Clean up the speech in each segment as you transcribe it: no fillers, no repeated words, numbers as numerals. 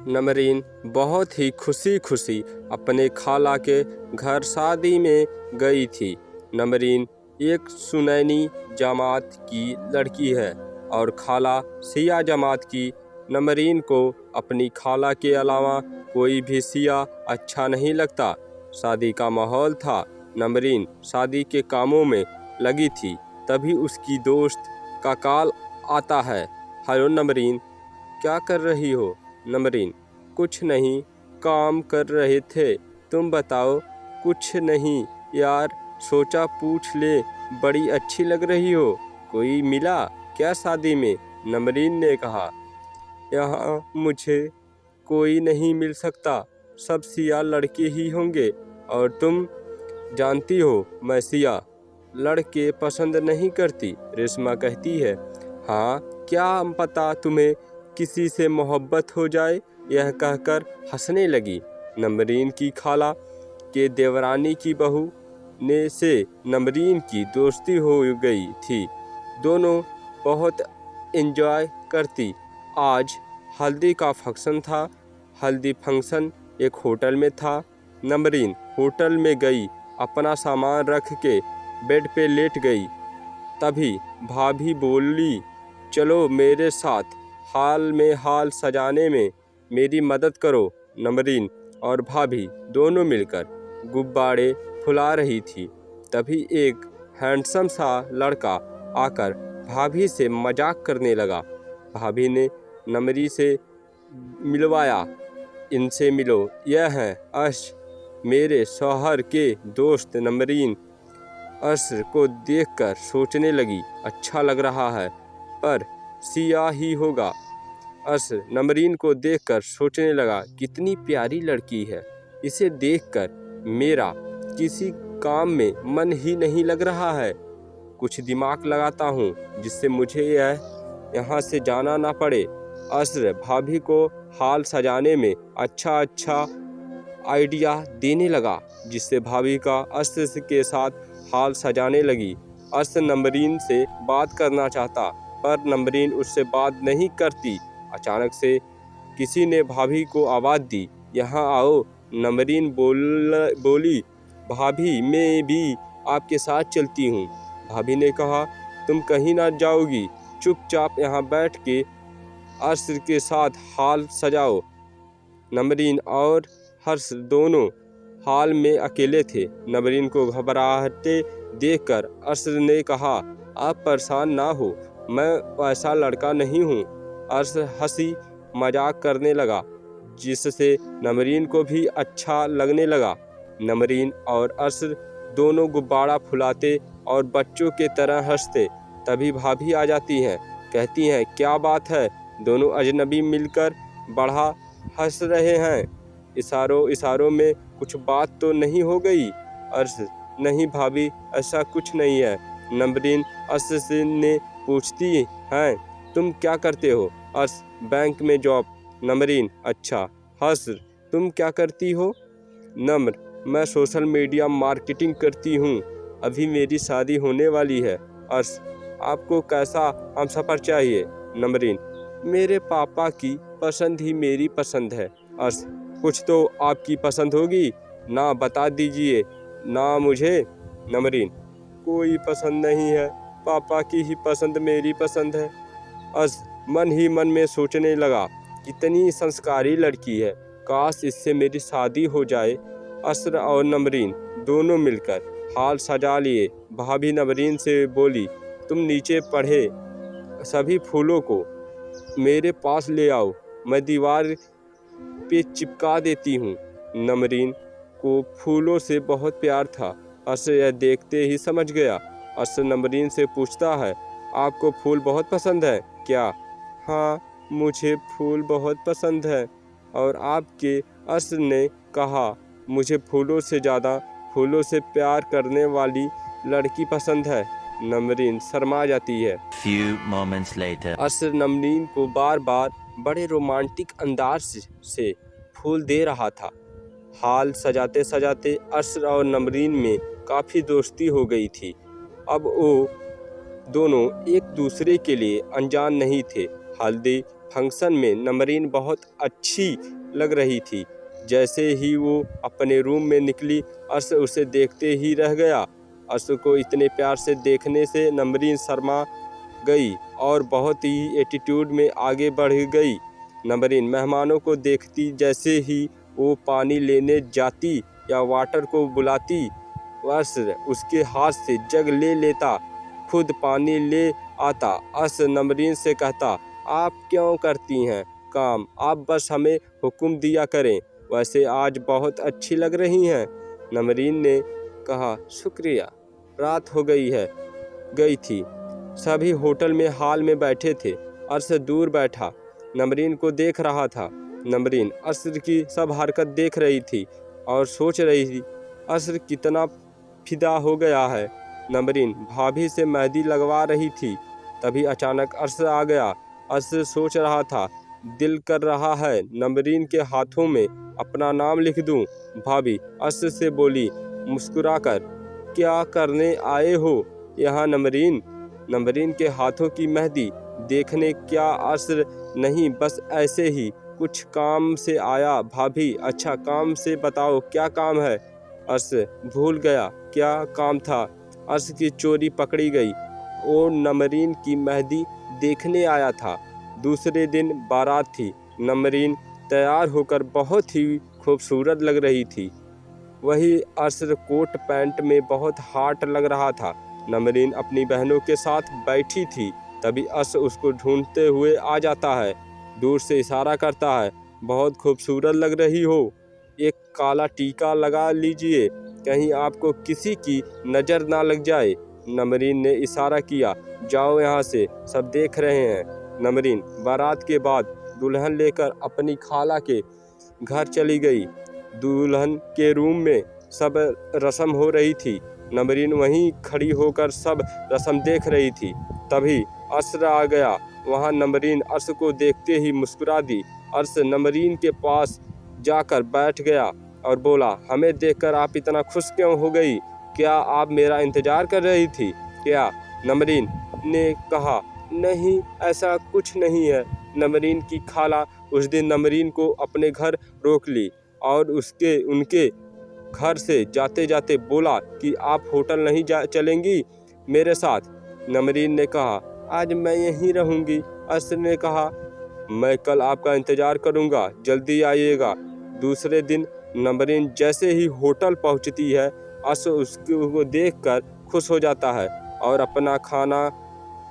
नमरीन बहुत ही खुशी खुशी अपने खाला के घर शादी में गई थी। नमरीन एक सुनैनी जमात की लड़की है और खाला शिया जमात की। नमरीन को अपनी खाला के अलावा कोई भी शिया अच्छा नहीं लगता। शादी का माहौल था। नमरीन शादी के कामों में लगी थी, तभी उसकी दोस्त का कॉल आता है। हेलो नमरीन, क्या कर रही हो? नमरीन, कुछ नहीं, काम कर रहे थे। तुम बताओ? कुछ नहीं यार, सोचा पूछ ले, बड़ी अच्छी लग रही हो। कोई मिला क्या शादी में? नमरीन ने कहा, यहाँ मुझे कोई नहीं मिल सकता, सब सिया लड़के ही होंगे और तुम जानती हो मैं सिया लड़के पसंद नहीं करती। रेशमा कहती है, हाँ क्या पता तुम्हें किसी से मोहब्बत हो जाए। यह कहकर हंसने लगी। नमरीन की खाला के देवरानी की बहू ने से नमरीन की दोस्ती हो गई थी। दोनों बहुत एंजॉय करती। आज हल्दी का फंक्शन था। हल्दी फंक्शन एक होटल में था। नमरीन होटल में गई, अपना सामान रख के बेड पे लेट गई। तभी भाभी बोली, चलो मेरे साथ, हाल में हाल सजाने में मेरी मदद करो। नमरीन और भाभी दोनों मिलकर गुब्बारे फुला रही थी। तभी एक हैंडसम सा लड़का आकर भाभी से मजाक करने लगा। भाभी ने नमरी से मिलवाया। इनसे मिलो, यह हैं अर्श, मेरे शौहर के दोस्त। नमरीन अर्श को देखकर सोचने लगी, अच्छा लग रहा है पर सिया ही होगा। अर्श नमरीन को देखकर सोचने लगा, कितनी प्यारी लड़की है, इसे देखकर मेरा किसी काम में मन ही नहीं लग रहा है। कुछ दिमाग लगाता हूँ जिससे मुझे यहाँ से जाना ना पड़े। अर्श भाभी को हाल सजाने में अच्छा आइडिया देने लगा, जिससे भाभी का अर्श के साथ हाल सजाने लगी। अर्श नमरीन से बात करना चाहता, पर नमरीन उससे बात नहीं करती। अचानक से किसी ने भाभी को आवाज़ दी, यहाँ आओ। नमरीन बोली, भाभी मैं भी आपके साथ चलती हूँ। भाभी ने कहा, तुम कहीं ना जाओगी, चुपचाप यहाँ बैठ के अर्श के साथ हाल सजाओ। नमरीन और हर्ष दोनों हाल में अकेले थे। नमरीन को घबराहटे देखकर अर्श ने कहा, आप परेशान ना हो, मैं वैसा लड़का नहीं हूँ। अर्श हंसी मजाक करने लगा, जिससे नमरीन को भी अच्छा लगने लगा। नमरीन और अर्श दोनों गुब्बारा फुलाते और बच्चों के तरह हंसते। तभी भाभी आ जाती हैं, कहती हैं, क्या बात है, दोनों अजनबी मिलकर बड़ा हंस रहे हैं। इशारों में कुछ बात तो नहीं हो गई? अर्श, नहीं भाभी, ऐसा कुछ नहीं है। नमरीन अर्श से ने पूछती हैं, तुम क्या करते हो? अर्श, बैंक में जॉब। नमरीन, अच्छा। हर्ष, तुम क्या करती हो? नम्र, मैं सोशल मीडिया मार्केटिंग करती हूँ, अभी मेरी शादी होने वाली है। अर्श, आपको कैसा हमसफ़र चाहिए? नमरीन, मेरे पापा की पसंद ही मेरी पसंद है। अर्श, कुछ तो आपकी पसंद होगी ना, बता दीजिए ना मुझे। नमरीन, कोई पसंद नहीं है, पापा की ही पसंद मेरी पसंद है। अर्श मन ही मन में सोचने लगा, कितनी संस्कारी लड़की है, काश इससे मेरी शादी हो जाए। अर्श और नमरीन दोनों मिलकर हाल सजा लिए। भाभी नमरीन से बोली, तुम नीचे पढ़े सभी फूलों को मेरे पास ले आओ, मैं दीवार पे चिपका देती हूँ। नमरीन को फूलों से बहुत प्यार था। अर्श यह देखते ही समझ गया। अर्श नमरीन से पूछता है, आपको फूल बहुत पसंद है क्या? हाँ, मुझे फूल बहुत पसंद है। और आपके? अर्श ने कहा, मुझे फूलों से ज़्यादा फूलों से प्यार करने वाली लड़की पसंद है। नमरीन शर्मा जाती है। Few moments later. अर्श नमरीन को बार बार बड़े रोमांटिक अंदाज से फूल दे रहा था। हाल सजाते सजाते अर्श और नमरीन में काफ़ी दोस्ती हो गई थी। अब वो दोनों एक दूसरे के लिए अनजान नहीं थे। हल्दी फंक्शन में नमरीन बहुत अच्छी लग रही थी। जैसे ही वो अपने रूम में निकली, अर्श उसे देखते ही रह गया। अर्श को इतने प्यार से देखने से नमरीन शर्मा गई और बहुत ही एटीट्यूड में आगे बढ़ गई। नमरीन मेहमानों को देखती जैसे ही वो पानी लेने जाती या वाटर को बुलाती, अर्श उसके हाथ से जग ले लेता, खुद पानी ले आता। अर्श नमरीन से कहता, आप क्यों करती हैं काम, आप बस हमें हुक्म दिया करें। वैसे आज बहुत अच्छी लग रही हैं। नमरीन ने कहा, शुक्रिया। रात हो गई थी। सभी होटल में हॉल में बैठे थे। अर्श दूर बैठा नमरीन को देख रहा था। नमरीन अर्श की सब हरकत देख रही थी और सोच रही थी, अर्श कितना फिदा हो गया है। नमरीन भाभी से मेहंदी लगवा रही थी, तभी अचानक अर्श आ गया। अर्श सोच रहा था, दिल कर रहा है नमरीन के हाथों में अपना नाम लिख दूं। भाभी अर्श से बोली मुस्कुराकर, क्या करने आए हो यहाँ नमरीन? नमरीन के हाथों की मेहंदी देखने? क्या अर्श नहीं, बस ऐसे ही कुछ काम से आया। भाभी अच्छा काम से बताओ क्या काम है? अर्श भूल गया क्या काम था। अर्श की चोरी पकड़ी गई। वो नमरीन की मेहंदी देखने आया था। दूसरे दिन बारात थी। नमरीन तैयार होकर बहुत ही खूबसूरत लग रही थी। वही अर्श कोट पैंट में बहुत हॉट लग रहा था। नमरीन अपनी बहनों के साथ बैठी थी, तभी अर्श उसको ढूंढते हुए आ जाता है। दूर से इशारा करता है, बहुत खूबसूरत लग रही हो, एक काला टीका लगा लीजिए, कहीं आपको किसी की नज़र ना लग जाए। नमरीन ने इशारा किया, जाओ यहाँ से, सब देख रहे हैं। नमरीन बारात के बाद दुल्हन लेकर अपनी खाला के घर चली गई। दुल्हन के रूम में सब रस्म हो रही थी। नमरीन वहीं खड़ी होकर सब रस्म देख रही थी। तभी अर्श आ गया। वहाँ नमरीन अर्श को देखते ही मुस्कुरा दी। अर्श नमरीन के पास जाकर बैठ गया और बोला, हमें देखकर आप इतना खुश क्यों हो गई? क्या आप मेरा इंतज़ार कर रही थी क्या? नमरीन ने कहा, नहीं ऐसा कुछ नहीं है। नमरीन की खाला उस दिन नमरीन को अपने घर रोक ली और उनके घर से जाते जाते बोला कि आप होटल नहीं चलेंगी मेरे साथ? नमरीन ने कहा, आज मैं यहीं रहूंगी। अर्श ने कहा, मैं कल आपका इंतज़ार करूंगा, जल्दी आइएगा। दूसरे दिन नमरीन जैसे ही होटल पहुंचती है, अर्श उसको देखकर खुश हो जाता है और अपना खाना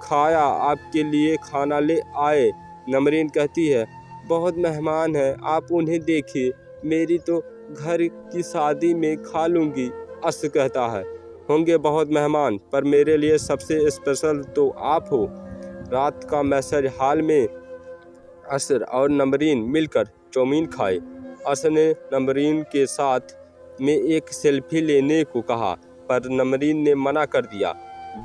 खाया, आपके लिए खाना ले आए। नमरीन कहती है, बहुत मेहमान हैं, आप उन्हें देखिए, मेरी तो घर की शादी में खा लूँगी। अर्श कहता है, होंगे बहुत मेहमान, पर मेरे लिए सबसे स्पेशल तो आप हो। रात का मैसेज हॉल में अर्श और नमरीन मिलकर चाउमीन खाए। अर्श ने नमरीन के साथ में एक सेल्फी लेने को कहा, पर नमरीन ने मना कर दिया।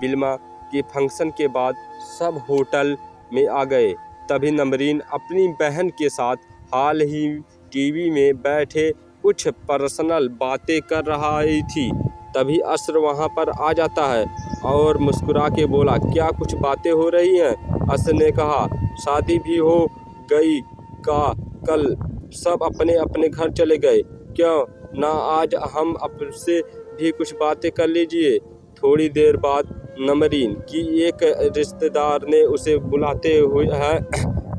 बिल्मा के फंक्शन के बाद सब होटल में आ गए। तभी नमरीन अपनी बहन के साथ हाल ही टीवी में बैठे कुछ पर्सनल बातें कर रही थी। तभी अर्श वहाँ पर आ जाता है और मुस्कुरा के बोला, क्या कुछ बातें हो रही हैं? अर्श ने कहा, शादी भी हो गई का, कल सब अपने अपने घर चले गए, क्यों ना आज हम आपसे भी कुछ बातें कर लीजिए। थोड़ी देर बाद नमरीन की एक रिश्तेदार ने उसे बुलाते हुए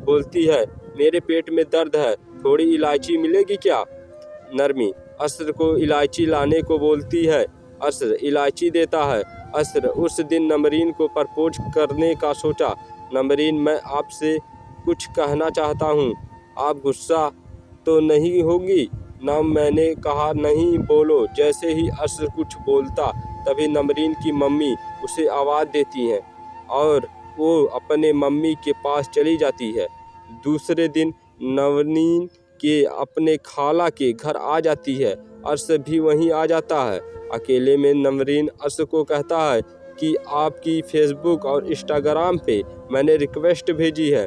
बोलती है, मेरे पेट में दर्द है, थोड़ी इलायची मिलेगी क्या? नरमी अर्श को इलायची लाने को बोलती है। अर्श इलायची देता है। अर्श उस दिन नमरीन को प्रपोज करने का सोचा। नमरीन, मैं आपसे कुछ कहना चाहता हूँ, आप गुस्सा तो नहीं होगी ना? मैंने कहा नहीं, बोलो। जैसे ही अर्श कुछ बोलता, तभी नमरीन की मम्मी उसे आवाज़ देती हैं और वो अपने मम्मी के पास चली जाती है। दूसरे दिन नवनीन के अपने खाला के घर आ जाती है। अर्श भी वहीं आ जाता है। अकेले में नमरीन अर्श को कहता है कि आपकी फेसबुक और इंस्टाग्राम पे मैंने रिक्वेस्ट भेजी है,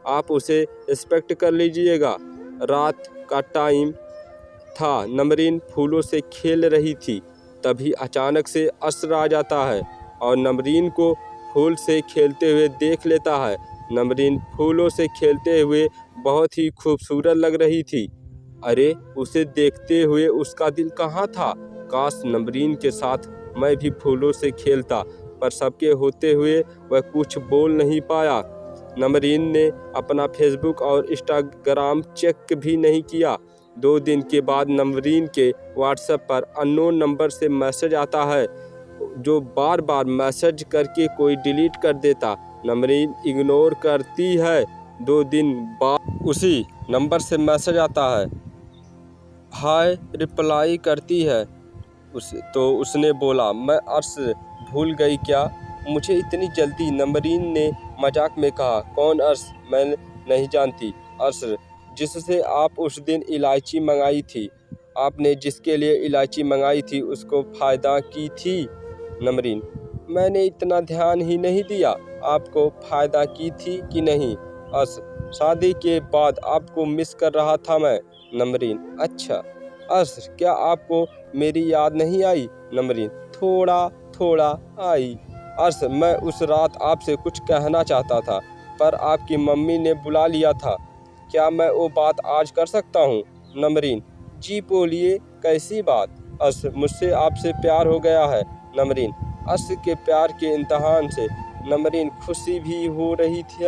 आप उसे रिस्पेक्ट कर लीजिएगा। रात का टाइम था। नमरीन फूलों से खेल रही थी। तभी अचानक से अर्श आ जाता है और नमरीन को फूल से खेलते हुए देख लेता है। नमरीन फूलों से खेलते हुए बहुत ही खूबसूरत लग रही थी। अरे, उसे देखते हुए उसका दिल कहाँ था। काश नमरीन के साथ मैं भी फूलों से खेलता, पर सबके होते हुए वह कुछ बोल नहीं पाया। नमरीन ने अपना फेसबुक और इंस्टाग्राम चेक भी नहीं किया। 2 दिन के बाद नमरीन के व्हाट्सएप पर अननोन नंबर से मैसेज आता है, जो बार बार मैसेज करके कोई डिलीट कर देता। नमरीन इग्नोर करती है। 2 दिन बाद उसी नंबर से मैसेज आता है, हाय रिप्लाई करती है। उसने बोला, मैं अर्श भूल गई क्या, मुझे इतनी जल्दी। नमरीन ने मजाक में कहा, कौन अर्श, मैं नहीं जानती। अर्श, जिससे आप उस दिन इलायची मंगाई थी। आपने जिसके लिए इलायची मंगाई थी उसको फ़ायदा की थी। नमरीन, मैंने इतना ध्यान ही नहीं दिया, आपको फ़ायदा की थी कि नहीं। अर्श, शादी के बाद आपको मिस कर रहा था मैं। नमरीन, अच्छा। अर्श, क्या आपको मेरी याद नहीं आई। नमरीन, थोड़ा थोड़ा आई। अर्श, मैं उस रात आपसे कुछ कहना चाहता था, पर आपकी मम्मी ने बुला लिया था। क्या मैं वो बात आज कर सकता हूँ। नमरीन, जी बोलिए, कैसी बात। अर्श, मुझसे आपसे प्यार हो गया है। नमरीन, अर्श के प्यार के इम्तिहान से नमरीन खुशी भी हो रही थी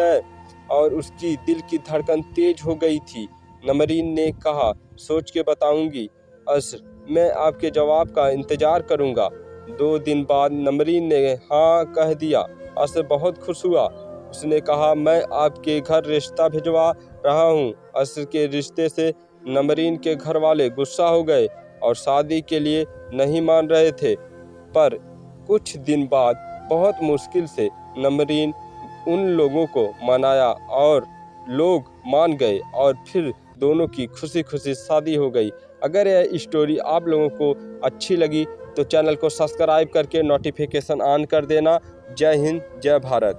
और उसकी दिल की धड़कन तेज हो गई थी। नमरीन ने कहा, सोच के बताऊंगी अर्श, मैं आपके जवाब का इंतज़ार करूंगा। 2 दिन बाद नमरीन ने हाँ कह दिया। अर्श बहुत खुश हुआ। उसने कहा, मैं आपके घर रिश्ता भिजवा रहा हूँ। अर्श के रिश्ते से नमरीन के घर वाले गुस्सा हो गए और शादी के लिए नहीं मान रहे थे, पर कुछ दिन बाद बहुत मुश्किल से नमरीन उन लोगों को मनाया और लोग मान गए और फिर दोनों की खुशी खुशी शादी हो गई। अगर यह स्टोरी आप लोगों को अच्छी लगी तो चैनल को सब्सक्राइब करके नोटिफिकेशन ऑन कर देना। जय हिंद, जय भारत।